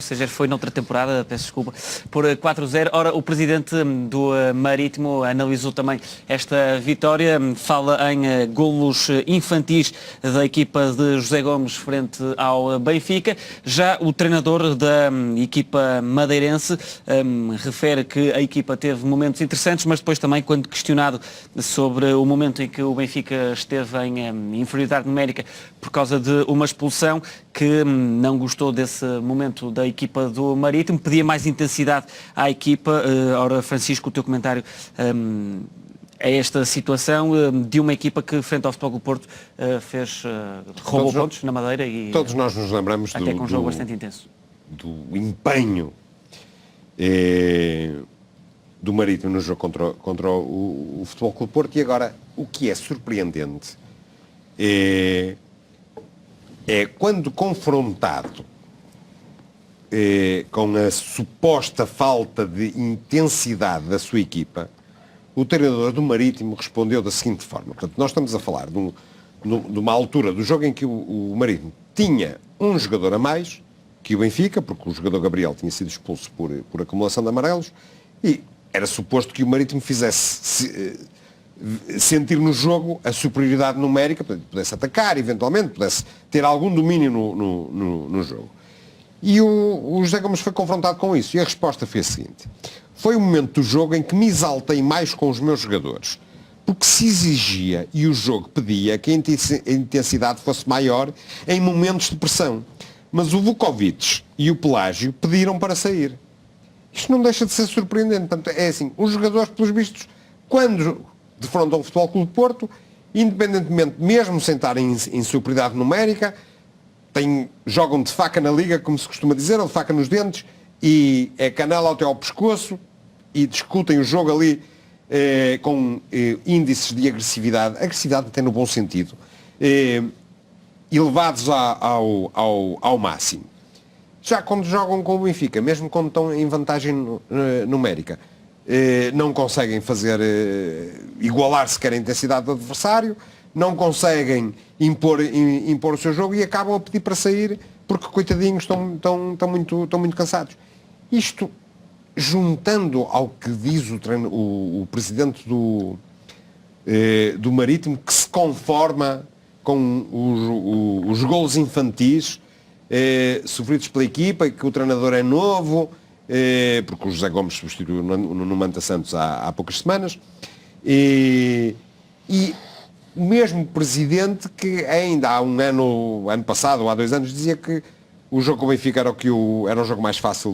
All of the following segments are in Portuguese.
seja, foi noutra temporada, peço desculpa, por 4-0. Ora, o presidente do Marítimo analisou também esta vitória, fala em golos infantis da equipa de José Gomes frente ao Benfica. Já o treinador da equipa madeirense refere que a equipa teve momentos interessantes, mas depois também, quando questionado sobre o momento em que o Benfica esteve em inferioridade numérica por causa de uma expulsão, que não gostou desse momento da equipa do Marítimo, pedia mais intensidade à equipa. Ora, Francisco, o teu comentário a esta situação de uma equipa que, frente ao Futebol Clube do Porto, roubou pontos na Madeira e todos nós nos lembramos até com um jogo bastante intenso. Do empenho do Marítimo no jogo contra o Futebol Clube do Porto. E agora, o que é surpreendente é quando confrontado com a suposta falta de intensidade da sua equipa, o treinador do Marítimo respondeu da seguinte forma. Portanto, nós estamos a falar de uma altura do jogo em que o Marítimo tinha um jogador a mais que o Benfica, porque o jogador Gabriel tinha sido expulso por acumulação de amarelos, e era suposto que o Marítimo fizesse sentir no jogo a superioridade numérica, pudesse atacar eventualmente, pudesse ter algum domínio no jogo. E o José Gomes foi confrontado com isso, e a resposta foi a seguinte: foi o momento do jogo em que me exaltei mais com os meus jogadores, porque se exigia e o jogo pedia que a intensidade fosse maior em momentos de pressão. Mas o Vukovic e o Pelágio pediram para sair. Isto não deixa de ser surpreendente. Portanto, é assim, os jogadores, pelos vistos, quando defrontam o Futebol Clube do Porto, independentemente, mesmo sem estarem em superioridade numérica, jogam de faca na liga, como se costuma dizer, ou de faca nos dentes, e é canela até ao pescoço, e discutem o jogo ali com índices de agressividade até no bom sentido, elevados ao máximo. Já quando jogam com o Benfica, mesmo quando estão em vantagem numérica, não conseguem igualar sequer a intensidade do adversário, não conseguem impor o seu jogo e acabam a pedir para sair porque, coitadinhos, estão muito cansados. Isto, juntando ao que diz o presidente do Marítimo, que se conforma com os golos infantis sofridos pela equipa, e que o treinador é novo, porque o José Gomes substituiu no Manta Santos há poucas semanas, e o mesmo presidente que ainda há ano passado ou há 2 anos, dizia que o jogo com o Benfica era o jogo mais fácil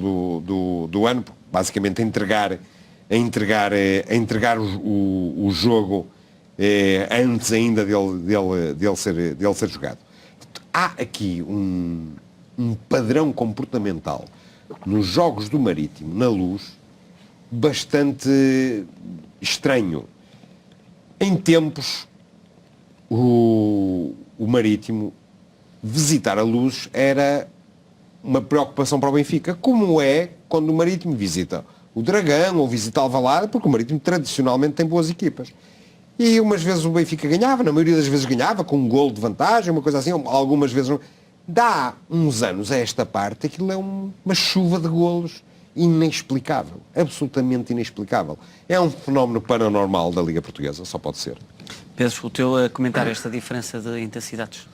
do ano, basicamente a entregar o jogo antes ainda dele ser jogado. Há aqui um padrão comportamental nos jogos do Marítimo, na Luz, bastante estranho. Em tempos, o Marítimo visitar a Luz era uma preocupação para o Benfica, como é quando o Marítimo visita o Dragão ou visita Alvalade, porque o Marítimo tradicionalmente tem boas equipas. E umas vezes o Benfica ganhava, na maioria das vezes ganhava, com um golo de vantagem, uma coisa assim, algumas vezes não. Dá uns anos a esta parte, aquilo é uma chuva de golos inexplicável, absolutamente inexplicável. É um fenómeno paranormal da Liga Portuguesa, só pode ser. Pedro, o teu comentário, esta diferença de intensidades?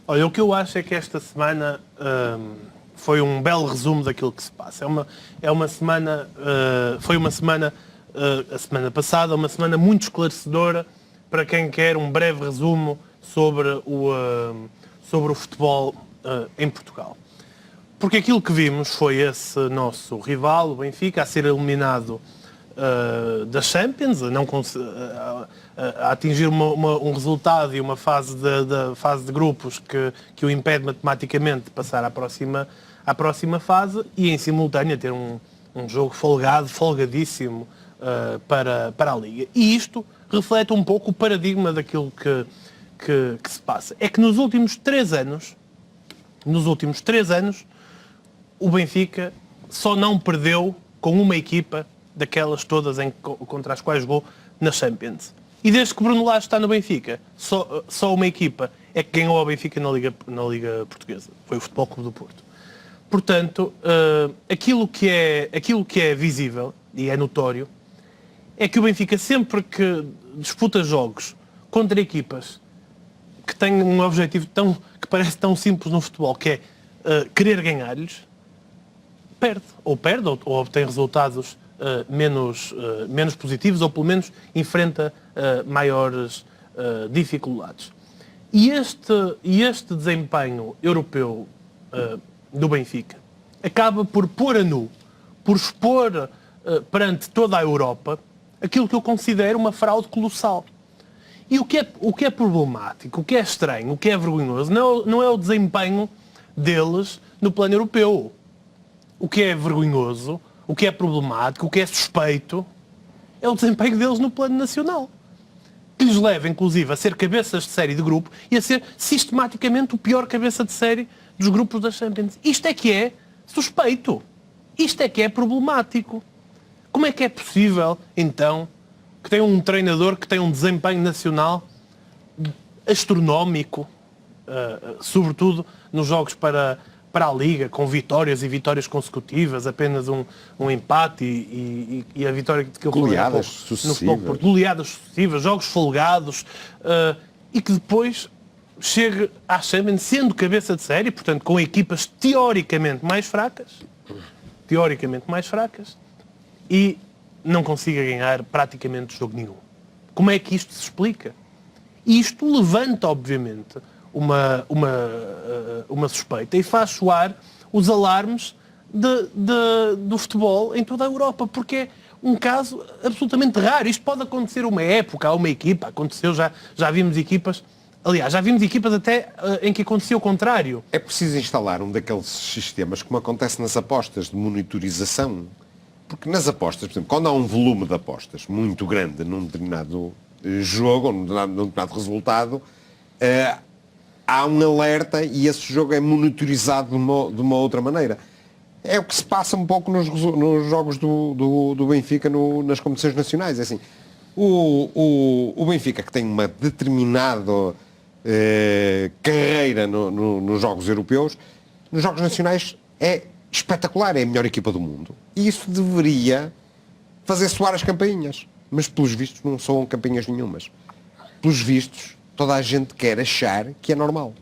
Olha, o que eu acho é que esta semana foi um belo resumo daquilo que se passa. Foi uma semana, a semana passada, uma semana muito esclarecedora para quem quer um breve resumo sobre o futebol em Portugal. Porque aquilo que vimos foi esse nosso rival, o Benfica, a ser eliminado da Champions, a atingir um resultado e uma fase de grupos que o impede matematicamente de passar à próxima fase, e em simultâneo ter um jogo folgadíssimo para a Liga. E isto reflete um pouco o paradigma daquilo que se passa. É que nos últimos 3 anos, o Benfica só não perdeu com uma equipa daquelas todas contra as quais jogou na Champions. E desde que Bruno Lage está no Benfica, só uma equipa é que ganhou ao Benfica na Liga Portuguesa. Foi o Futebol Clube do Porto. Portanto, aquilo que é visível e é notório é que o Benfica, sempre que disputa jogos contra equipas que têm um objetivo que parece tão simples no futebol, que é querer ganhar-lhes, perde, ou obtém resultados menos positivos, ou pelo menos enfrenta maiores dificuldades. E este desempenho europeu do Benfica acaba por pôr a nu, por expor perante toda a Europa aquilo que eu considero uma fraude colossal. E o que é problemático, o que é estranho, o que é vergonhoso, não é o desempenho deles no plano europeu. O que é vergonhoso, o que é problemático, o que é suspeito, é o desempenho deles no plano nacional. Que lhes leva, inclusive, a ser cabeças de série de grupo e a ser sistematicamente o pior cabeça de série dos grupos da Champions. Isto é que é suspeito. Isto é que é problemático. Como é que é possível, então, que tem um treinador que tem um desempenho nacional astronómico, sobretudo nos jogos para a Liga, com vitórias e vitórias consecutivas, apenas um empate e a vitória que eu falei há pouco, no Futebol do Porto, goleadas sucessivas, jogos folgados, e que depois chegue à Champions sendo cabeça de série, portanto com equipas teoricamente mais fracas, e não consiga ganhar praticamente jogo nenhum. Como é que isto se explica? E isto levanta, obviamente, uma suspeita e faz soar os alarmes do futebol em toda a Europa, porque é um caso absolutamente raro. Isto pode acontecer uma época, a uma equipa, aconteceu, já vimos equipas, aliás, já vimos equipas até em que aconteceu o contrário. É preciso instalar um daqueles sistemas como acontece nas apostas de monitorização, porque nas apostas, por exemplo, quando há um volume de apostas muito grande num determinado jogo, ou num determinado resultado, há um alerta e esse jogo é monitorizado de uma outra maneira. É o que se passa um pouco nos jogos do Benfica nas competições nacionais. É assim, o Benfica, que tem uma determinada carreira nos jogos europeus, nos jogos nacionais é espetacular, é a melhor equipa do mundo. E isso deveria fazer soar as campainhas. Mas, pelos vistos, não soam campainhas nenhumas. Pelos vistos, toda a gente quer achar que é normal.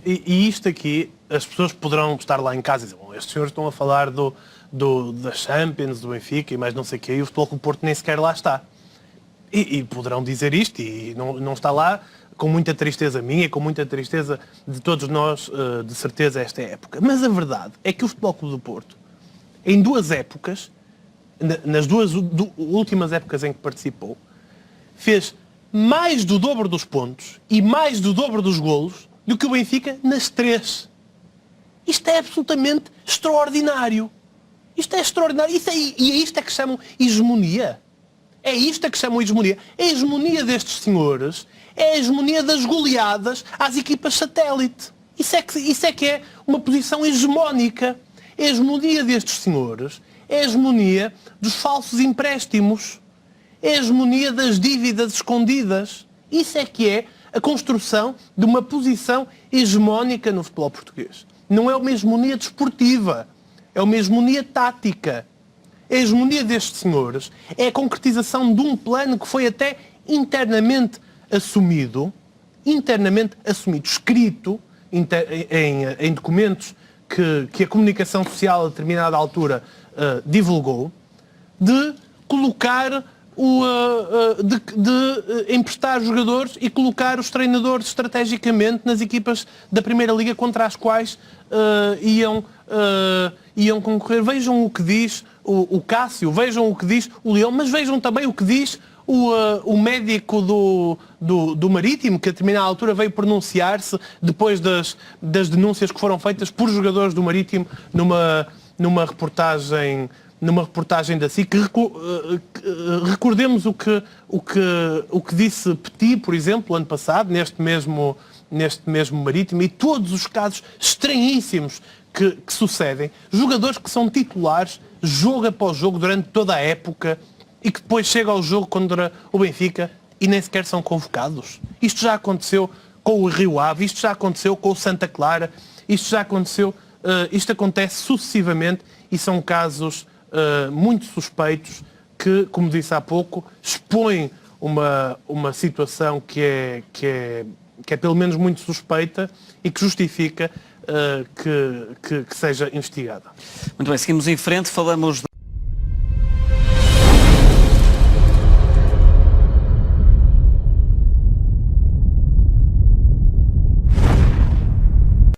E isto aqui, as pessoas poderão estar lá em casa e dizer, bom, estes senhores estão a falar da Champions, do Benfica e mais não sei o quê, e o Futebol Clube do Porto nem sequer lá está. E poderão dizer isto, e não está lá, com muita tristeza minha, com muita tristeza de todos nós, de certeza, esta época. Mas a verdade é que o Futebol Clube do Porto, em duas épocas, nas duas últimas épocas em que participou, fez mais do dobro dos pontos e mais do dobro dos golos do que o Benfica nas três. Isto é absolutamente extraordinário. Isto é extraordinário. E é isto é que chamam hegemonia. É isto é que chamam hegemonia. A hegemonia destes senhores é a hegemonia das goleadas às equipas satélite. Isso é que é uma posição hegemónica. A hegemonia destes senhores é a hegemonia dos falsos empréstimos. É a hegemonia das dívidas escondidas. Isso é que é a construção de uma posição hegemónica no futebol português. Não é uma hegemonia desportiva, é uma hegemonia tática. A hegemonia destes senhores é a concretização de um plano que foi até internamente assumido, escrito em documentos que a comunicação social a determinada altura divulgou, de colocar de emprestar jogadores e colocar os treinadores estrategicamente nas equipas da Primeira Liga contra as quais iam concorrer. Vejam o que diz o Cássio, vejam o que diz o Leão, mas vejam também o que diz o médico do Marítimo, que a determinada altura veio pronunciar-se depois das denúncias que foram feitas por jogadores do Marítimo numa reportagem da SIC. Recordemos o que disse Petit, por exemplo, ano passado, neste mesmo Marítimo, e todos os casos estranhíssimos que sucedem. Jogadores que são titulares jogo após jogo durante toda a época e que depois chegam ao jogo contra o Benfica e nem sequer são convocados. Isto já aconteceu com o Rio Ave, isto já aconteceu com o Santa Clara, isto já aconteceu isto acontece sucessivamente e são casos muito suspeitos que, como disse há pouco, expõem uma situação que é pelo menos muito suspeita e que justifica que seja investigada. Muito bem, seguimos em frente, falamos